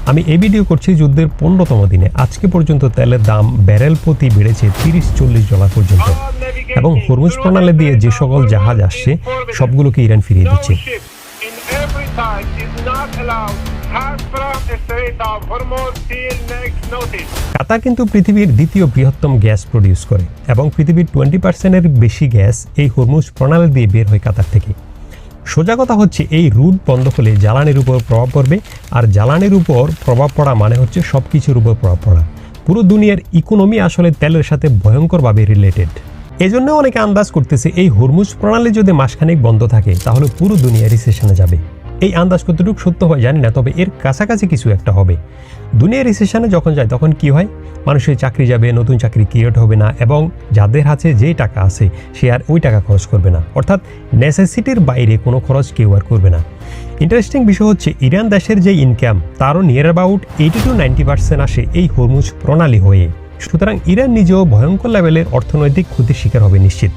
আমি এই ভিডিও করছি যুদ্ধের 15তম দিনে। আজকে পর্যন্ত তেলের দাম ব্যারেল প্রতি বেড়েছে $30-40 পর্যন্ত, এবং হরমুজ প্রণালী দিয়ে যে সকল জাহাজ আসছে সবগুলোকে ইরান ফিরিয়ে দিচ্ছে। কাতার কিন্তু পৃথিবীর দ্বিতীয় বৃহত্তম গ্যাস প্রডিউস করে, এবং পৃথিবীর 20%-এর বেশি গ্যাস এই হরমুজ প্রণালী দিয়ে বের হয় কাতার থেকে। সোজা কথা হচ্ছে, এই রুট বন্ধ হলে জ্বালানির উপর প্রভাব পড়বে, আর জ্বালানির উপর প্রভাব পড়া মানে হচ্ছে সব কিছুর উপর প্রভাব পড়া। পুরো দুনিয়ার ইকোনমি আসলে তেলের সাথে ভয়ঙ্করভাবে রিলেটেড। এজন্য অনেকে আন্দাজ করতেছে এই হরমুজ প্রণালী যদি মাসখানেক বন্ধ থাকে তাহলে পুরো দুনিয়া রিসেশনে যাবে। এই আন্দাজ কতটুকু সত্য হয় জানি না, তবে এর কাছাকাছি কিছু একটা হবে। দুনিয়া রিসেশনে যখন যায় তখন কি হয়, মানুষের চাকরি যাবে, নতুন চাকরি ক্রিয়েট হবে না, এবং যাদের হাতে যেই টাকা আছে সে আর ওই টাকা খরচ করবে না। অর্থাৎ নেসেসিটির বাইরে কোনো খরচ কেউ আর করবে না। ইন্টারেস্টিং বিষয় হচ্ছে, ইরান দেশের যে ইনকাম তারও নিয়ার অ্যাবাউট 80-90% আসে এই হরমুজ প্রণালী হয়ে। সুতরাং ইরান নিজেও ভয়ঙ্কর লেভেলের অর্থনৈতিক ক্ষতির শিকার হবে নিশ্চিত।